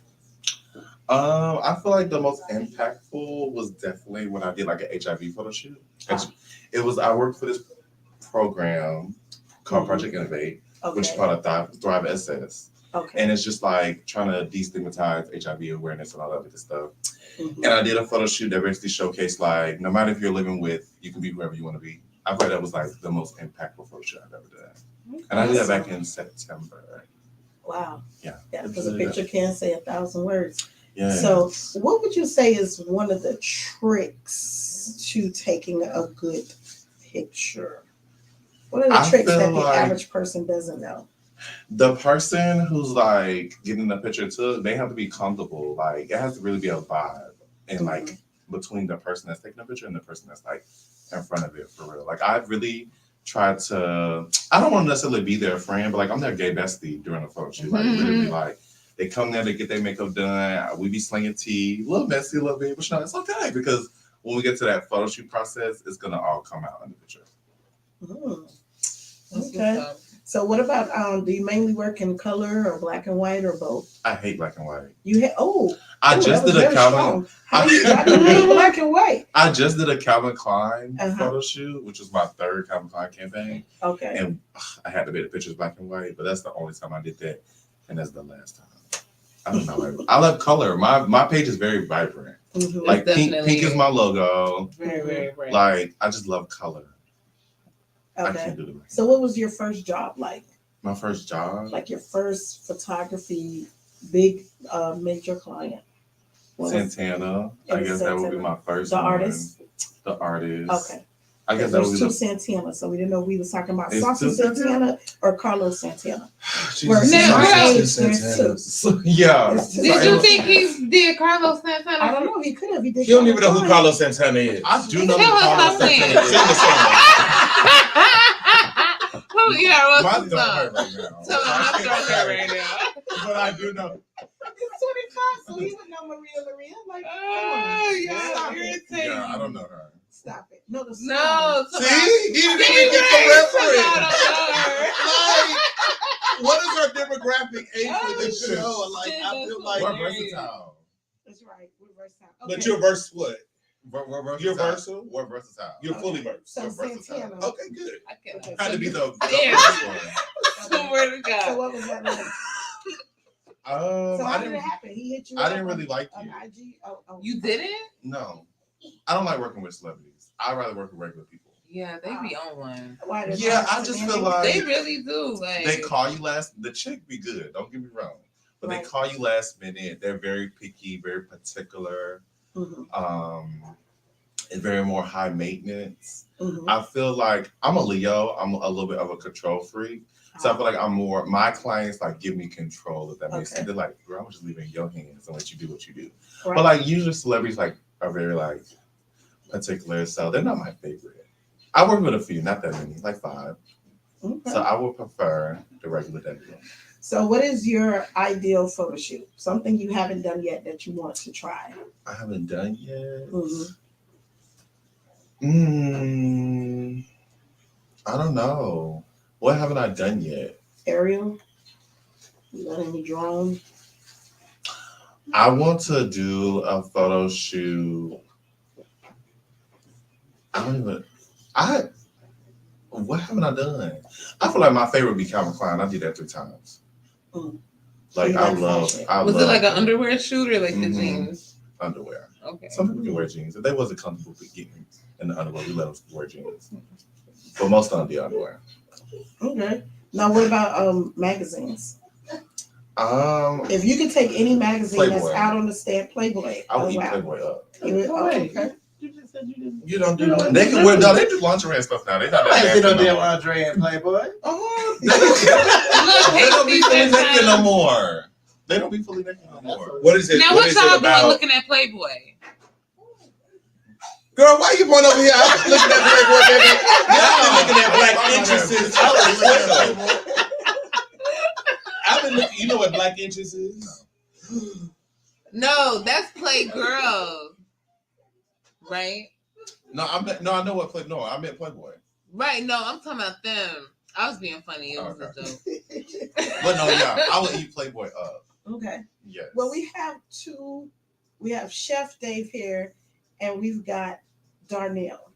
I feel like the most impactful was definitely when I did like an HIV photo shoot. I worked for this program called Project Innovate, which is part of Thrive SS. Okay. And it's just like trying to destigmatize HIV awareness and all that good stuff. And I did a photo shoot that basically showcased like no matter if you're living with, you can be whoever you want to be. I thought that was like the most impactful photo shoot I've ever done. And I did that back in September. Wow. Yeah. Because a picture can say 1,000 words. Yeah. So what would you say is one of the tricks to taking a good picture? What are the tricks that the average person doesn't know? The person who's like getting the picture too, they have to be comfortable. Like it has to really be a vibe and like between the person that's taking the picture and the person that's like in front of it for real. Like I've really tried to, I don't want to necessarily be their friend, but like I'm their gay bestie during a photo shoot. Like literally like they come there to get their makeup done. We be slinging tea, a little messy, a little bit, but it's okay because when we get to that photo shoot process, it's gonna all come out in the picture. Okay. So what about do you mainly work in color or black and white or both? I hate black and white. I just did a Calvin. How do you hate black and white? I just did a Calvin Klein photo shoot, which was my third Calvin Klein campaign. Okay. And I had to make the pictures black and white, but that's the only time I did that, and that's the last time. I don't know. I love color. My page is very vibrant. Like pink is my logo. Very, very bright. Like I just love color. Okay. So what was your first job like? My first job? Like your first photography, big major client? Santana. I guess that would be my first one. Artist? The artist. Okay. I guess that would be two Santana, so we didn't know we was talking about Saucy Santana or Carlos Santana. Yeah. Did you think he did Carlos Santana? I don't know. He could have. He did. You don't even know who Carlos Santana is. I do know who Carlos Santana is. Yeah, my throat hurt right now. So my throat hurt right now. But I do know. It's 25, so he would know Maria. Like, Yeah, I don't know her. Stop it. No, the song. No. See, he didn't even get the reference. Like, what is our demographic age for this show? Like, I feel like We're versatile. That's right. We're versatile. But you're verse what? We're versatile. You're versatile? We're versatile. You're fully versed. So We're versatile. Santana. Okay, good. I cannot. Okay. Had to be the Damn. first one. Swear to So God. what was that like? So I how did it didn't. happen? He hit you I up didn't really like on you. IG? Oh. You didn't? No, I don't like working with celebrities. I'd rather work with regular people. Yeah, they be on one. Why did Yeah, they I just feel demand- like They really do. Like they call you last. The chick be good. Don't get me wrong, but Right. they call you last minute. They're very picky, very particular. Mhm, And very more high maintenance. mhm. I feel like I'm a Leo. I'm a little bit of a control freak. So I feel like I'm more, my clients like give me control, if that makes Okay. sense. They're like, girl, I'm just leaving in your hands and let you do what you do. Right. But like usually celebrities like are very like particular. So they're not my favorite. I work with a few, not that many, like 5. Okay. So I would prefer the regular Debbie. So what is your ideal photo shoot? Something you haven't done yet that you want to try? I haven't done yet. Mhm. I don't know. What haven't I done yet? Aerial? You got any drone? I want to do a photo shoot. What haven't I done? I feel like my favorite would be Calvin Klein. I did that 3 times. Mm. Like You I like love, fashion. I was love it like an underwear shoot or like the Mhm. jeans? underwear. Okay. Some people can wear jeans. If they wasn't comfortable with getting in the underwear, we let them wear jeans. But most of them be underwear. Okay. Now what about magazines? Um, If you could take any magazine that's Playboy. out on the stand, Playboy. I would eat wow. Playboy up. You would- Oh, wait. okay. You just said you didn't. You don't do You that. don't- They can wear no. They do lingerie and stuff now. They not I that ain't seen no nasty damn no more. lingerie and Playboy. Oh, Look, they don't be fully Hasty naked said no time. more. They don't be fully naked no more. What is it? Now what what is y'all it doing about? looking at Playboy? Girl, why you going over here? I was looking at Playboy, baby. I've been looking at Black Inches since I was little. I've been looking. You know what Black Inches is? No, that's Playgirl. Right? No, I know what Playboy. No, I meant Playboy. Right, no, I'm talking about them. I was being funny. It was a Okay. joke. But no, yeah, I would eat Playboy up. Okay. Yes. Well, we have Chef Dave here, and we've got Darnell.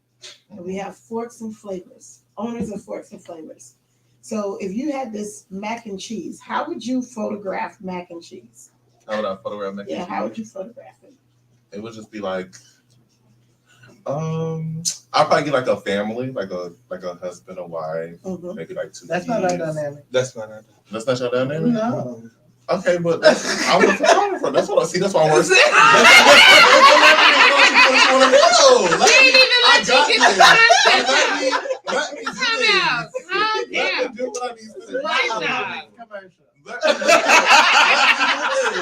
And we have Forks and Flavors, owners of Forks and Flavors. So if you had this mac and cheese, how would you photograph mac and cheese? How would I photograph mac and Yeah, cheese? how would you photograph it? It would just be like, I'd probably get like a family, like a husband, a wife, Mhm. maybe like 2 That's kids. not our dynamic. That's not it. That's not your dynamic? No. Okay, but I'm a photographer. That's what I see. That's why I'm working. We didn't even let you get the concept out. Let me do Come this. out. Calm Let down. me do what I need to do. Right Let me now. Commercial. let me do this.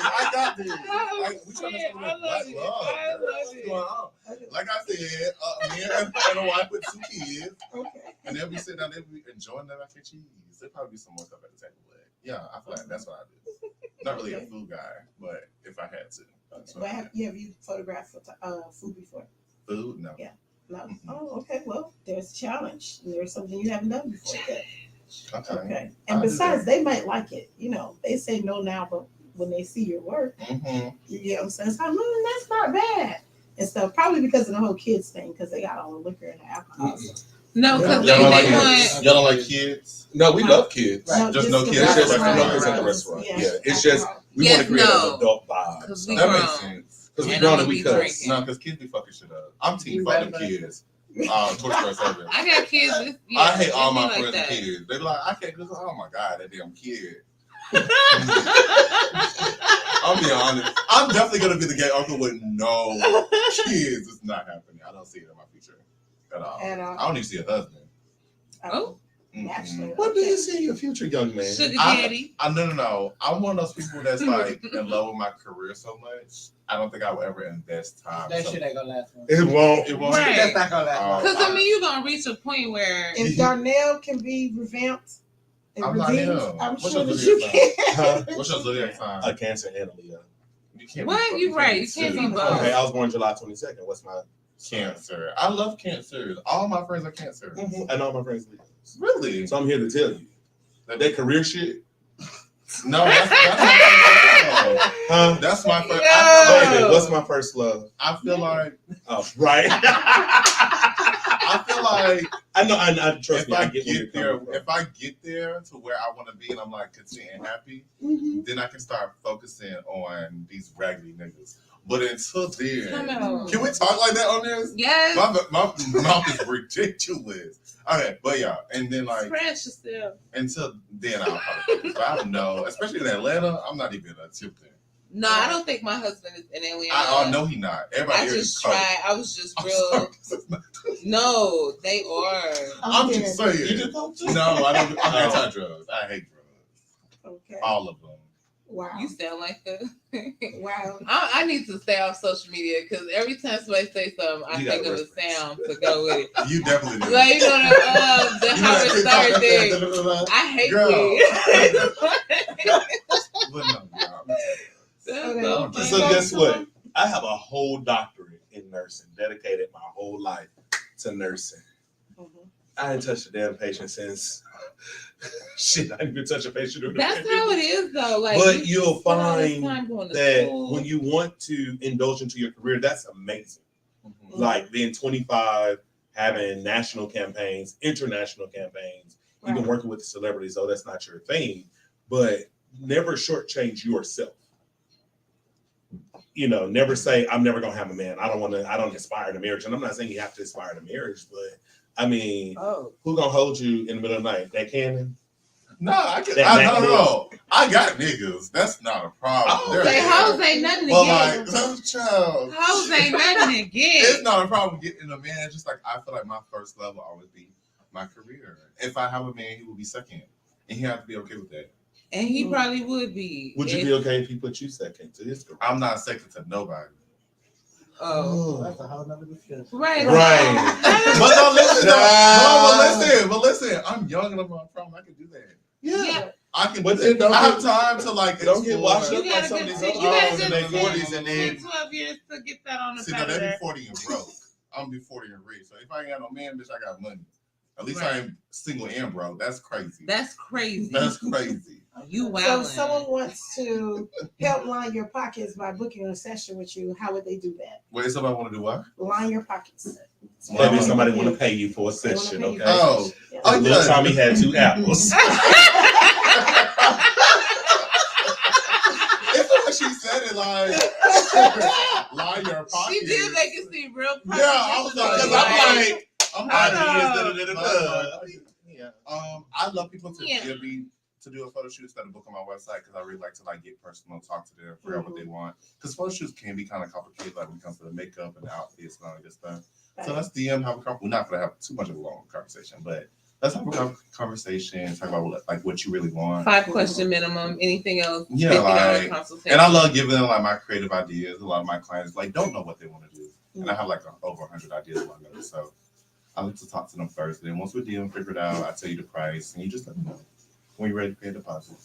I got this. Oh, Like, we trying to shit, do I love black it. love. I love What's it. going on? Like I said, me and a wife with 2 kids, Okay. and they'll be sitting down, they'll be enjoying their mac and cheese. There'll probably be some more stuff at the table, but yeah, I feel like that's what I do. Not really a food guy, but if I had to, that's what But I have do. you photographed food before? Food, no. Yeah. No. Mhm. Oh, okay. Well, there's a challenge. There's something you haven't done before. Okay. Okay. I'll And do besides, they might like it. You know, they say no now, but when they see your work, Mm-hmm. you get what I'm saying? It's like, that's not bad. And stuff. Probably because of the whole kids thing, because they got all the liquor and the alcohol. No, because Y'all don't like they kids? want. Y'all don't like kids? No, we love kids. No, Just no the kids It's just restaurant. no kids at the restaurant. Yeah, it's just we Yes, want to create no. an adult vibe. 'Cause we That grown. makes sense. Because we And grown only and we be cuss. drinking. No, because kids be fucking shit up. I'm team You fuck them right, kids. 24/7. I got kids. Yeah, I hate all they my be friends like and kids. They be like, I can't do this. Oh my God, that damn kid. that. I'm being honest. I'm definitely gonna be the gay uncle with no kids. It's not happening. I don't see it in my future at all. At all. I don't even see a husband. Oh. Naturally. What do you see in your future, young man? Sugar I- daddy. No. I'm one of those people that's like in love with my career so much. I don't think I would ever invest time. That so- shit ain't gonna last long. It won't. It won't. Right. That's not gonna last long. Because I mean, you're gonna reach a point where If Darnell can be revamped and I'm not redeemed, him. I'm What's sure your that you zodiac can. Huh? What's your zodiac sign? A Cancer and a Leo. You can't. What? Be You right. You can't be both. Okay, I was born July 22nd. What's my Cancer. I love cancers. All my friends are cancers. And all my friends leave. Really? So I'm here to tell you that career shit. No, that's my first love. Huh? That's my first. Yo. What's my first love? I feel like. Oh, right. I feel like I know. I trust if me. I I get where you're get there, coming from. if I get there to where I want to be, and I'm like content and happy, Mhm. then I can start focusing on these raggedy niggas. But until Come then, on. can we talk like that on this? Yes. My mouth is ridiculous. Okay, but yeah, and then like Scratch yourself. until then, I'll probably focus. But I don't know, especially in Atlanta, I'm not even attempting. No, I don't think my husband is in Atlanta. I know he not. Everybody I here just is cold. tried. I was just I'm real. sorry. No, they are. I'm just saying. You just don't do No, I don't. I'm Oh. anti-drugs. I hate drugs. Okay. All of them. Wow. You sound like a. Wow. I need to stay off social media because every time somebody say something, I You think got of a reference. sound to go with it. You definitely do. Like, you know, the You know Howard that Stern TikTok thing. that I hate Girl. weed. But no, yeah. That's Okay. so Okay. funny. So guess what? I have a whole doctorate in nursing, dedicated my whole life to nursing. Mhm. I ain't touched a damn patient since. Shit, I didn't even touch a patient. during the That's pandemic. how it is, though. Like, But you you'll spend all this find time going to that school. when you want to indulge into your career, that's amazing. Mhm. Like being 25, having national campaigns, international campaigns, even Right. working with celebrities, though that's not your thing, but never shortchange yourself. You know, never say, I'm never gonna have a man. I don't aspire to marriage. And I'm not saying you have to aspire to marriage, but I mean, Oh. who gonna hold you in the middle of the night? That cannon? No, I can. That No. I got niggas. That's not a problem. Oh, They're Say there. hoes ain't nothing to But get. like, child. Hoes ain't nothing to get. It's not a problem getting a man. It's just like I feel like my first love will always be my career. If I have a man, he will be second, and he have to be okay with that. And he probably would be. Would you if- be okay if he put you second to his career? I'm not second to nobody. Oh. That's a whole nother discussion. Right. Right. But no, listen, Nah. but listen. I'm young and I'm not a problem. I can do that. Yeah. I can. But then don't I have get- time to like. Don't get explore. washed You up gotta like some of get these to, other you gotta hoes get in to their 40s and then 12 years to get that on the See, side now of they be there. 40 and broke. I'm gonna be 40 and rich. So if I ain't got no man, bitch, I got money. At least Right. I ain't single and broke. That's crazy. That's crazy. That's crazy. You So wildin'. if someone wants to help line your pockets by booking a session with you, how would they do that? Wait, somebody want to do what? Line your pockets. maybe somebody want to pay you for a They wanna session, pay you okay? for a Oh. session. Yeah. Oh, Little yeah. Tommy had 2 apples. It's like she said it like line your pockets. She did make it seem real Yeah, I was like, Because I'm like, I'm like, Yeah. I love people to Yeah. give me to do a photo shoot instead of book on my website because I really like to like get personal, talk to them, figure out what they want. Because photo shoots can be kind of complicated, like when it comes to the makeup and the outfits and all that good stuff. So let's DM, have a conversation. We're not gonna have too much of a long conversation, but let's have a conversation, talk about what you really want. 5-question minimum. Anything else? Yeah, $50 like, consultation. And I love giving them like my creative ideas. A lot of my clients like don't know what they want to do, and I have like over 100 ideas in my notes. So I like to talk to them first. Then once we DM, figure it out, I tell you the price, and you just let me know when you're ready to pay a deposit.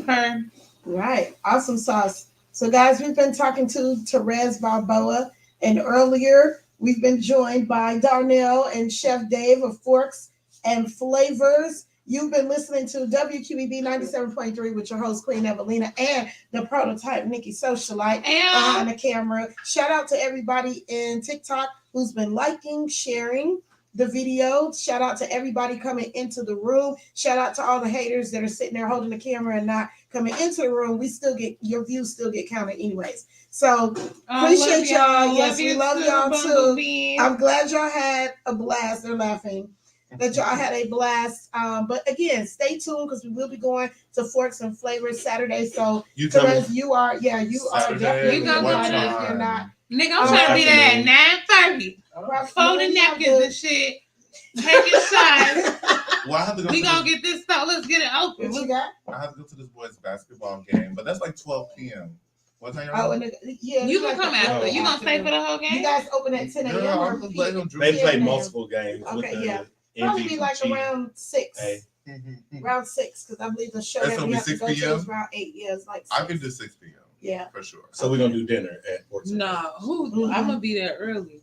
Her. Right. Awesome sauce. So, guys, we've been talking to Terez Balboa, and earlier we've been joined by Darnell and Chef Dave of Forks and Flavors. You've been listening to WQEB 97.3 with your host, Queen Evelina, and the prototype, Nikki Socialite, behind the camera. Shout out to everybody in TikTok who's been liking, sharing the video. Shout out to everybody coming into the room. Shout out to all the haters that are sitting there holding the camera and not coming into the room. We still get your views still get counted anyways. So appreciate y'all. Yes, we love y'all too. I'm glad y'all had a blast. They're laughing. That y'all had a blast. But again, stay tuned because we will be going to Forks and Flavors Saturday. So You coming? Terez, you are Saturday, definitely You gonna what invited if time? you're not. Nigga, I'm trying to be there at 9:30. Folding napkins and shit. Taking shots. Well, I have to go. We to gonna this, get this stuff. Let's get it open. What you got? I have to go to this boys' basketball game, but that's like 12 p.m. What time Oh, y'all? and yeah, You like can come the after. early You gonna stay for the whole You game? guys open at 10 a.m. Girl, or I'm just letting them They drink. play Yeah. multiple games. Okay, with yeah. the Probably be like MVP. around 6. Hey. Around 6, because I believe the show That's that gonna we be have to 6 go to p.m.? is around 8. Yeah, it's like 6. I can do 6 p.m. Yeah. for sure. So we're gonna do dinner at Forks. Nah, who? Mhm. I'm gonna be there early.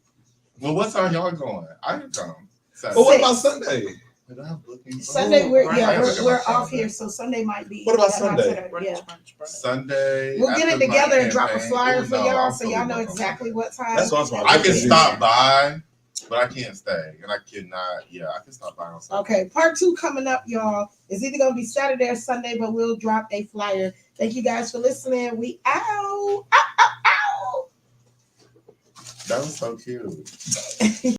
Well, what time y'all going? I can come. But what about 6. Sunday? But I'm looking for- Sunday, we're Right, yeah, I look at we're my off calendar. here, so Sunday might be. What about yeah, not Sunday? Saturday, Yeah, Sunday. we'll get it after my together and drop a campaign. flyer Ooh, for no, y'all, I'm so totally y'all know booked on exactly Sunday. what time. That's what I'm talking I about. can Yeah. stop by, but I can't stay, and I cannot. Yeah, I can stop by on Sunday. Okay, part 2 coming up, y'all. It's either gonna be Saturday or Sunday, but we'll drop a flyer. Thank you guys for listening. We out. Ow, ow, ow. That was so cute.